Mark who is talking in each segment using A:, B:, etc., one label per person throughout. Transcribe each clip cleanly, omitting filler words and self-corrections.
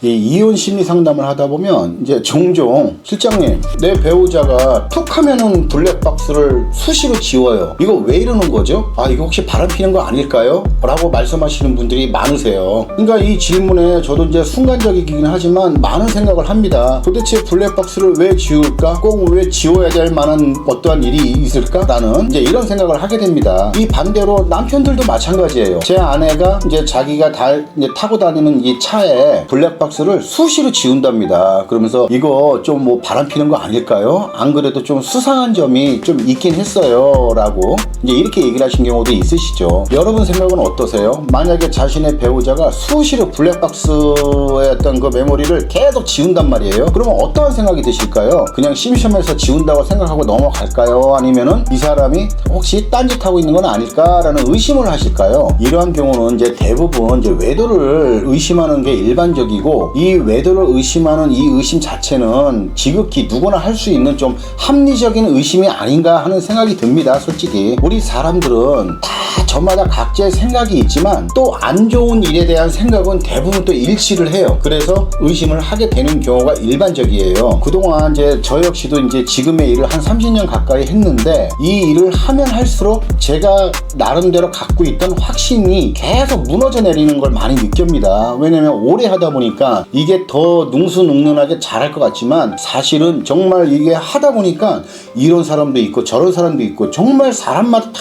A: 이 이혼 심리 상담을 하다 보면 이제 종종 실장님, 내 배우자가 툭 하면은 블랙박스를 수시로 지워요. 이거 왜 이러는 거죠? 아, 이거 혹시 바람 피는 거 아닐까요? 라고 말씀하시는 분들이 많으세요. 그러니까 이 질문에 저도 이제 순간적이긴 하지만 많은 생각을 합니다. 도대체 블랙박스를 왜 지울까? 꼭 왜 지워야 될 만한 어떠한 일이 있을까? 라는 이제 이런 생각을 하게 됩니다. 이 반대로 남편들도 마찬가지예요. 제 아내가 이제 자기가 이제 타고 다니는 이 차에 블랙박스를 수시로 지운답니다. 그러면서 이거 좀 뭐 바람 피는 거 아닐까요? 안 그래도 좀 수상한 점이 좀 있긴 했어요. 라고 이제 이렇게 얘기를 하신 경우도 있으시죠. 여러분 생각은 어떠세요? 만약에 자신의 배우자가 수시로 블랙박스의 어떤 그 메모리를 계속 지운단 말이에요. 그러면 어떠한 생각이 드실까요? 그냥 심심해서 지운다고 생각하고 넘어갈까요? 아니면은 이 사람이 혹시 딴짓하고 있는 건 아닐까라는 의심을 하실까요? 이러한 경우는 이제 대부분 이제 외도를 의심하는 게 일반적이고, 이 외도를 의심하는 이 의심 자체는 지극히 누구나 할 수 있는 좀 합리적인 의심이 아닌가 하는 생각이 듭니다. 솔직히 우리 사람들은 다 저마다 각자의 생각이 있지만 또 안 좋은 일에 대한 생각은 대부분 또 일치를 해요. 그래서 의심을 하게 되는 경우가 일반적이에요. 그동안 이제 저 역시도 이제 지금의 일을 한 30년 가까이 했는데, 이 일을 하면 할수록 제가 나름대로 갖고 있던 확신이 계속 무너져 내리는 걸 많이 느낍니다. 왜냐면 오래 하다 보니까 이게 더 능수능란하게 잘할 것 같지만, 사실은 정말 이게 하다 보니까 이런 사람도 있고 저런 사람도 있고 정말 사람마다 다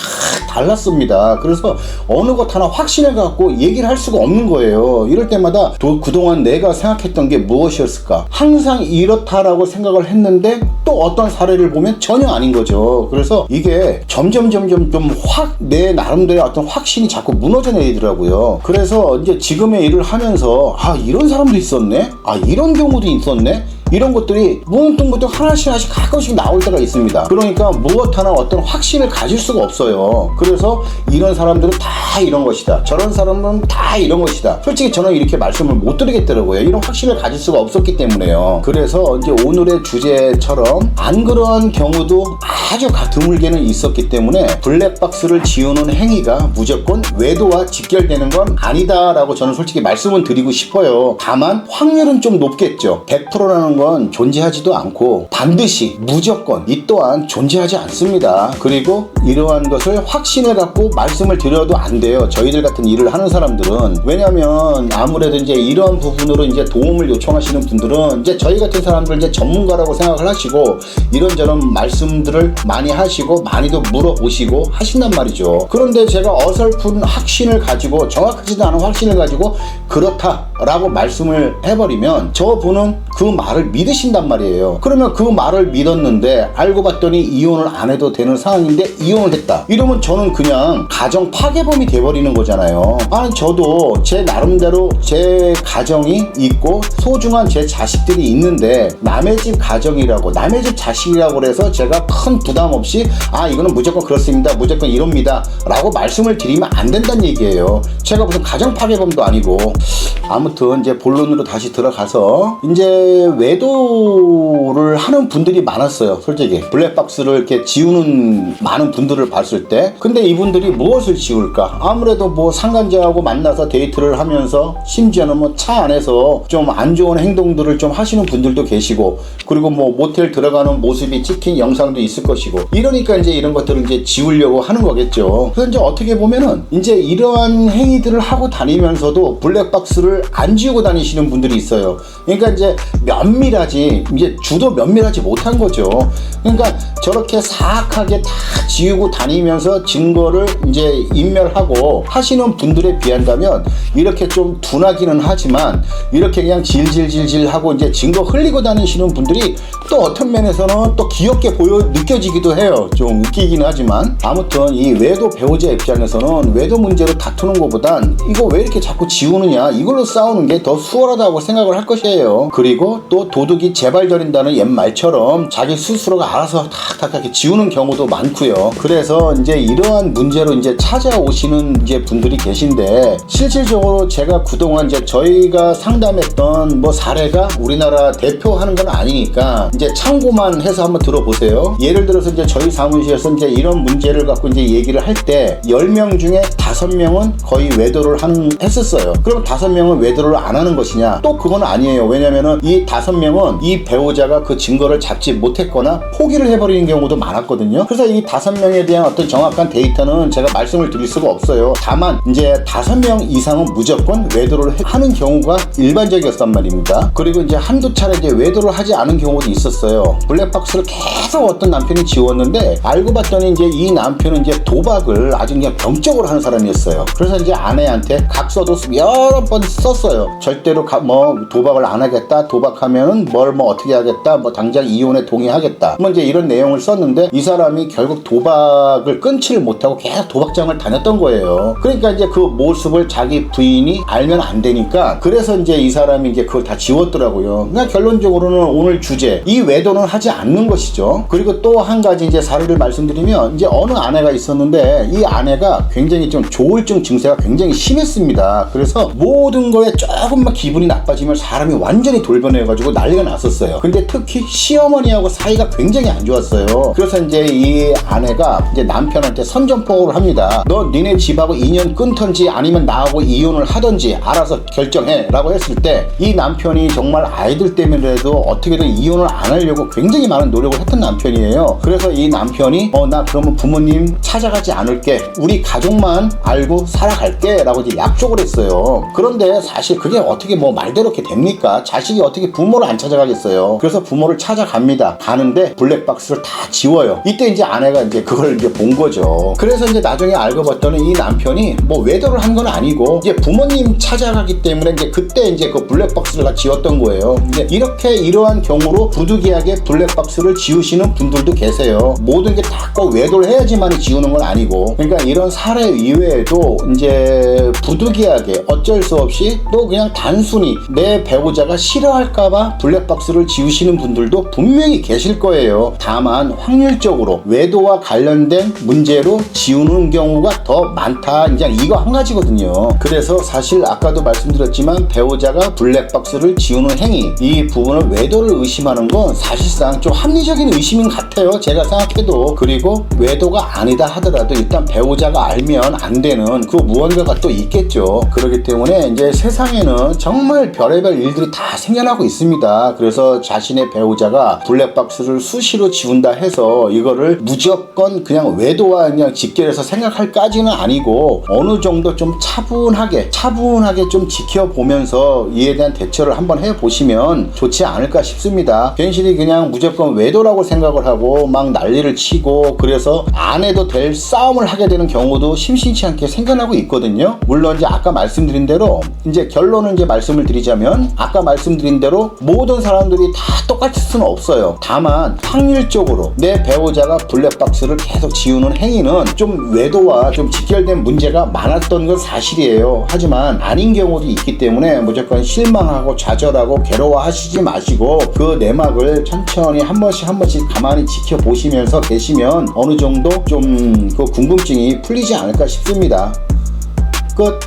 A: 달랐습니다. 그래서 어느 것 하나 확신을 갖고 얘기를 할 수가 없는 거예요. 이럴 때마다 그동안 내가 생각했던 게 무엇이었을까? 항상 이렇다라고 생각을 했는데 또 어떤 사례를 보면 전혀 아닌 거죠. 그래서 이게 점점 좀 확 내 나름대로 어떤 확신이 자꾸 무너져 내리더라고요. 그래서 이제 지금의 일을 하면서 아, 이런 사람도 있었네? 아, 이런 경우도 있었네? 이런 것들이 문득문득 하나씩 가끔씩 나올 때가 있습니다. 그러니까 무엇 하나 어떤 확신을 가질 수가 없어요. 그래서 이런 사람들은 다 이런 것이다, 저런 사람은 다 이런 것이다. 솔직히 저는 이렇게 말씀을 못 드리겠더라고요. 이런 확신을 가질 수가 없었기 때문에요. 그래서 이제 오늘의 주제처럼 안 그런 경우도 아주 드물게는 있었기 때문에 블랙박스를 지우는 행위가 무조건 외도와 직결되는 건 아니다라고 저는 솔직히 말씀을 드리고 싶어요. 다만 확률은 좀 높겠죠. 100%라는 건 존재하지도 않고 반드시 무조건 이 또한 존재하지 않습니다. 그리고 이러한 것을 확신을 갖고 말씀을 드려도 안 돼요. 저희들 같은 일을 하는 사람들은. 왜냐면 아무래도 이제 이러한 부분으로 이제 도움을 요청하시는 분들은 이제 저희 같은 사람들 이제 전문가라고 생각을 하시고 이런저런 말씀들을 많이 하시고 많이도 물어보시고 하신단 말이죠. 그런데 제가 어설픈 확신을 가지고, 정확하지도 않은 확신을 가지고 그렇다라고 말씀을 해버리면 저분은 그 말을 믿으신단 말이에요. 그러면 그 말을 믿었는데 알고 봤더니 이혼을 안 해도 되는 상황인데 이혼을 했다. 이러면 저는 그냥 가정 파괴범이 돼버리는 거잖아요. 아니, 저도 제 나름대로 제 가정이 있고 소중한 제 자식들이 있는데 남의 집 가정이라고, 남의 집 자식이라고 해서 제가 큰 부담 없이 아, 이거는 무조건 그렇습니다, 무조건 이럽니다 라고 말씀을 드리면 안 된다는 얘기예요. 제가 무슨 가정 파괴범도 아니고. 아무튼 이제 본론으로 다시 들어가서, 이제 외도를 하는 분들이 많았어요. 솔직히 블랙박스를 이렇게 지우는 많은 분들을 봤을 때. 근데 이분들이 무엇을 지울까? 아무래도 뭐 상간자하고 만나서 데이트를 하면서, 심지어는 뭐 차 안에서 좀 안 좋은 행동들을 좀 하시는 분들도 계시고, 그리고 뭐 모텔 들어가는 모습이 찍힌 영상도 있을 것이고, 이러니까 이제 이런 것들을 이제 지우려고 하는 거겠죠. 그래서 이제 어떻게 보면은 이제 이러한 행위들을 하고 다니면서도 블랙박스를 안 지우고 다니시는 분들이 있어요. 그러니까 이제 면밀하지, 이제 주도 면밀하지 못한 거죠. 그러니까 저렇게 사악하게 다 지우고 다니면서 증거를 이제 인멸하고 하시는 분들에 비한다면 이렇게 좀 둔하기는 하지만, 이렇게 그냥 질질질질 하고 이제 증거 흘리고 다니시는 분들이 또 어떤 면에서는 또 귀엽게 느껴지기도 해요. 좀 웃기긴 하지만. 아무튼 이 외도 배우자 입장에서는 외도 문제로 다투는 것보단 이거 왜 이렇게 자꾸 지우느냐, 이걸로 싸우는 게 더 수월하다고 생각을 할 것이에요. 그리고 또 도둑이 재발견인다는 옛말처럼 자기 스스로가 알아서 탁탁 이렇게 지우는 경우도 많고요. 그래서 이제 이러한 문제로 이제 찾아오시는 이제 분들이 계신데, 실질적으로 제가 그동안 이제 저희가 상담했던 뭐 사례가 우리나라 대표하는 건 아니니까 이제 참고만 해서 한번 들어보세요. 예를 들어서 이제 저희 사무실에서 이제 이런 문제를 갖고 이제 얘기를 할 때 10명 중에 5명은 거의 외도를 했었어요. 그럼 5명은 외도를 안 하는 것이냐? 또 그건 아니에요. 왜냐면은 이 5명은 이 배우자가 그 증거를 잡지 못했거나 포기를 해버리는 경우도 많았거든요. 그래서 이 5명에 대한 어떤 정확한 데이터는 제가 말씀을 드릴 수가 없어요. 다만 이제 5명 이상은 무조건 외도를 하는 경우가 일반적이었단 말입니다. 그리고 이제 한두 차례 이제 외도를 하지 않은 경우도 있었어요. 블랙박스를 계속 어떤 남편이 지웠는데 알고 봤더니 이제 이 남편은 이제 도박을 아주 그냥 병적으로 하는 사람이었어요. 그래서 이제 아내한테 각서도 여러 번 썼어요. 절대로 도박을 안 하겠다. 도박하면은 뭘 어떻게 하겠다. 당장 이혼에 동의하겠다. 이제 이런 내용을 썼는데 이 사람이 결국 도박을 끊지를 못하고 계속 도박장을 다녔던 거예요. 그러니까 이제 그 모습을 자기 부인이 알면 안 되니까 그래서 이제 이 사람이 이제 그걸 다 지웠더라고요. 그러니까 결론적으로는 오늘 주제 이 외도는 하지 않는 것이죠. 그리고 또 한 가지 이제 사례를 말씀드리면 이제 어느 아내가 있었는데 이 아내가 굉장히 좀 조울증 증세가 굉장히 심했습니다. 그래서 모든 거에 조금만 기분이 나빠지면 사람이 완전히 돌변해가지고 난리가 났었어요. 근데 특히 시어머니하고 사이가 굉장히 안 좋았어요. 그래서 이제 이 아내가 이제 남편한테 선전포고를 합니다. 너 니네 집하고 인연 끊던지 아니면 나하고 이혼을 하던지 알아서 결정해 라고 했을 때 이 남편이 정말 아이들 때문에라도 어떻게든 이혼을 안 하려고 굉장히 많은 노력을 했던 남편이에요. 그래서 이 남편이 나 그러면 부모님 찾아가지 않을게. 우리 가족만 알고 살아갈게 라고 이제 약속을 했어요. 그런데 사실 그게 어떻게 말대로 이렇게 됩니까? 자식이 어떻게 부모를 안 찾아가겠어요. 그래서 부모를 찾아갑니다. 가는데 블랙박스를 다 지워요. 이때 이제 아내가 이제 그걸 이제 본 거죠. 그래서 이제 나중에 알고 봤더니 이 남편이 외도를 한 건 아니고 이제 부모님 찾아가기 때문에 이제 그때 이제 그 블랙박스를 다 지웠던 거예요. 이제 이러한 경우로 부득이하게 블랙박스를 지우시는 분들도 계세요. 모든 게 다 꼭 외도를 해야지만 지우는 건 아니고, 그러니까 이런 사례 이외에도 이제 부득이하게 어쩔 수 없이 또 그냥 단순히 내 배우자가 싫어할까봐 블랙박스를 지우시는 분들도 분명히 계실 거예요. 다만 확률적으로 외도와 관련된 문제로 지우는 경우가 더 많다. 이제 이거 한 가지거든요. 그래서 사실 아까도 말씀드렸지만 배우자가 블랙박스를 지우는 행위, 이 부분을 외도를 의심하는 건 사실상 좀 합리적인 의심인 것 같아요. 제가 생각해도. 그리고 외도가 아니다 하더라도 일단 배우자가 알면 안 되는 그 무언가가 또 있겠죠. 그렇기 때문에 이제 세상에는 정말 별의별 일들이 다 생겨나고 있습니다. 그래서 자신의 배우자가 블랙박스를 수시로 지운다 해서 이거를 무조건 그냥 외도와 그냥 직결해서 생각할까지는 아니고 어느 정도 좀 차분하게 좀 지켜보면서 이에 대한 대처를 한번 해보시면 좋지 않을까 싶습니다. 괜시리 그냥 무조건 외도라고 생각을 하고 막 난리를 치고 그래서 안 해도 될 싸움을 하게 되는 경우도 심심치 않게 생겨나고 있거든요. 물론 이제 아까 말씀드린 대로 이제 결론을 이제 말씀을 드리자면 아까 말씀드린 대로 모든 사람들이 다 똑같을 수는 없어요. 다만 확률적으로 내 배우자가 블랙박스를 계속 지우는 행위는 좀 외도와 좀 직결된 문제가 많았던 건 사실이에요. 하지만 아닌 경우도 있기 때문에 무조건 실망하고 좌절하고 괴로워하시지 마시고 그 내막을 천천히 한 번씩 가만히 지켜보시면서 계시면 어느 정도 좀 그 궁금증이 풀리지 않을까 싶습니다. 끝.